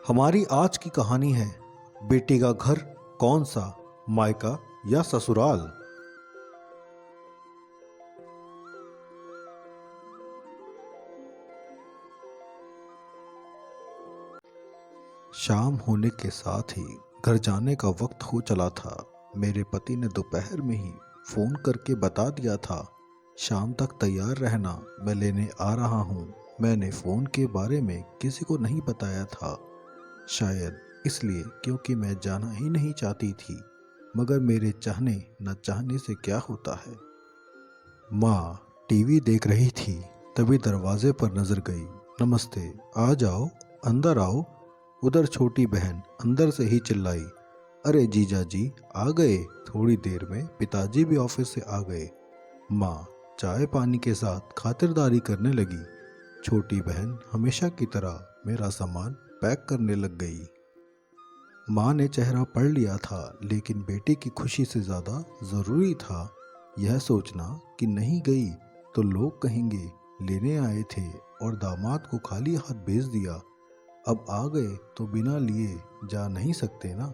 हमारी आज की कहानी है बेटी का घर कौन सा, मायका या ससुराल। शाम होने के साथ ही घर जाने का वक्त हो चला था। मेरे पति ने दोपहर में ही फोन करके बता दिया था, शाम तक तैयार रहना, मैं लेने आ रहा हूँ। मैंने फोन के बारे में किसी को नहीं बताया था, शायद इसलिए क्योंकि मैं जाना ही नहीं चाहती थी। मगर मेरे चाहने न चाहने से क्या होता है। माँ टीवी देख रही थी, तभी दरवाजे पर नजर गई। नमस्ते, आ जाओ, अंदर आओ। उधर छोटी बहन अंदर से ही चिल्लाई, अरे जीजा जी आ गए। थोड़ी देर में पिताजी भी ऑफिस से आ गए। माँ चाय पानी के साथ खातिरदारी करने लगी। छोटी बहन हमेशा की तरह मेरा सामान पैक करने लग गई। माँ ने चेहरा पढ़ लिया था, लेकिन बेटे की खुशी से ज़्यादा ज़रूरी था यह सोचना कि नहीं गई तो लोग कहेंगे लेने आए थे और दामाद को खाली हाथ भेज दिया। अब आ गए तो बिना लिए जा नहीं सकते ना।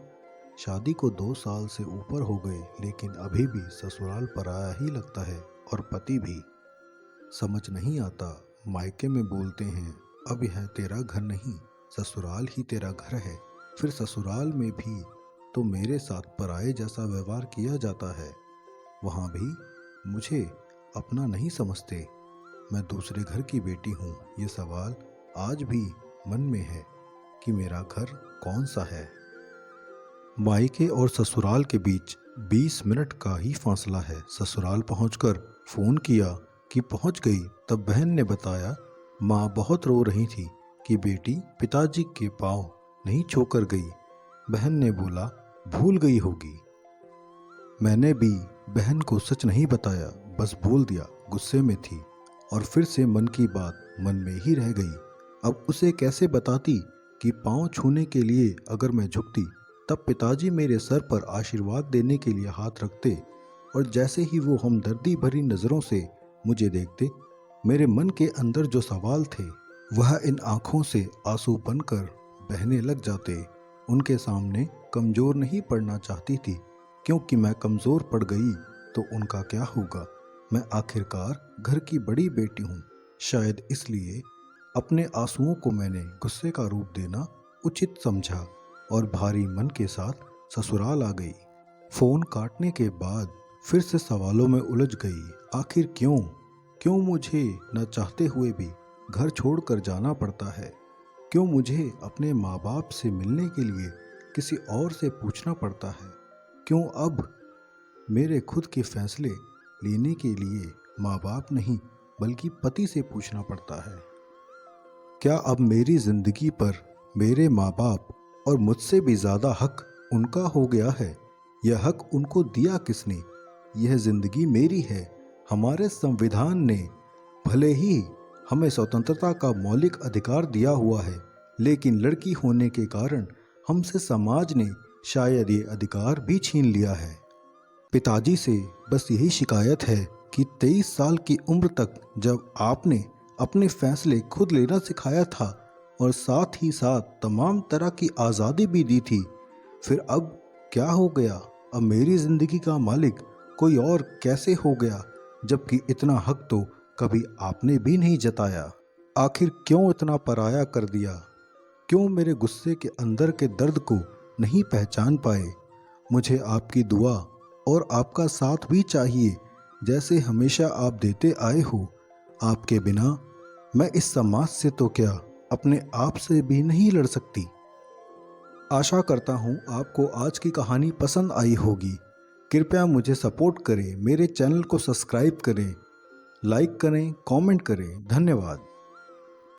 शादी को 2 साल से ऊपर हो गए, लेकिन अभी भी ससुराल पराया ही लगता है और पति भी। समझ नहीं आता, मायके में बोलते हैं अब यह तेरा घर नहीं, ससुराल ही तेरा घर है। फिर ससुराल में भी तो मेरे साथ पराये जैसा व्यवहार किया जाता है। वहाँ भी मुझे अपना नहीं समझते। मैं दूसरे घर की बेटी हूँ। ये सवाल आज भी मन में है कि मेरा घर कौन सा है। मायके और ससुराल के बीच 20 मिनट का ही फासला है। ससुराल पहुंचकर फ़ोन किया कि पहुंच गई, तब बहन ने बताया माँ बहुत रो रही थी कि बेटी पिताजी के पाँव नहीं छूकर गई। बहन ने बोला भूल गई होगी। मैंने भी बहन को सच नहीं बताया, बस बोल दिया, गुस्से में थी और फिर से मन की बात मन में ही रह गई। अब उसे कैसे बताती कि पाँव छूने के लिए अगर मैं झुकती तब पिताजी मेरे सर पर आशीर्वाद देने के लिए हाथ रखते, और जैसे ही वो हमदर्दी भरी नज़रों से मुझे देखते, मेरे मन के अंदर जो सवाल थे वह इन आँखों से आंसू बनकर बहने लग जाते। उनके सामने कमज़ोर नहीं पड़ना चाहती थी, क्योंकि मैं कमज़ोर पड़ गई तो उनका क्या होगा। मैं आखिरकार घर की बड़ी बेटी हूँ, शायद इसलिए अपने आंसुओं को मैंने गुस्से का रूप देना उचित समझा और भारी मन के साथ ससुराल आ गई। फ़ोन काटने के बाद फिर से सवालों में उलझ गई। आखिर क्यों मुझे न चाहते हुए भी घर छोड़कर जाना पड़ता है? क्यों मुझे अपने माँ बाप से मिलने के लिए किसी और से पूछना पड़ता है? क्यों अब मेरे खुद के फैसले लेने के लिए माँ बाप नहीं बल्कि पति से पूछना पड़ता है? क्या अब मेरी ज़िंदगी पर मेरे माँ बाप और मुझसे भी ज़्यादा हक उनका हो गया है? यह हक उनको दिया किसने? यह ज़िंदगी मेरी है। हमारे संविधान ने भले ही हमें स्वतंत्रता का मौलिक अधिकार दिया हुआ है, लेकिन लड़की होने के कारण हमसे समाज ने शायद ये अधिकार भी छीन लिया है। पिताजी से बस यही शिकायत है कि 23 साल की उम्र तक जब आपने अपने फैसले खुद लेना सिखाया था और साथ ही साथ तमाम तरह की आज़ादी भी दी थी, फिर अब क्या हो गया? अब मेरी ज़िंदगी का मालिक कोई और कैसे हो गया, जबकि इतना हक तो कभी आपने भी नहीं जताया। आखिर क्यों इतना पराया कर दिया? क्यों मेरे गुस्से के अंदर के दर्द को नहीं पहचान पाए? मुझे आपकी दुआ और आपका साथ भी चाहिए, जैसे हमेशा आप देते आए हो। आपके बिना मैं इस समाज से तो क्या, अपने आप से भी नहीं लड़ सकती। आशा करता हूँ आपको आज की कहानी पसंद आई होगी। कृपया मुझे सपोर्ट करें, मेरे चैनल को सब्सक्राइब करें, लाइक करें, कमेंट करें। धन्यवाद।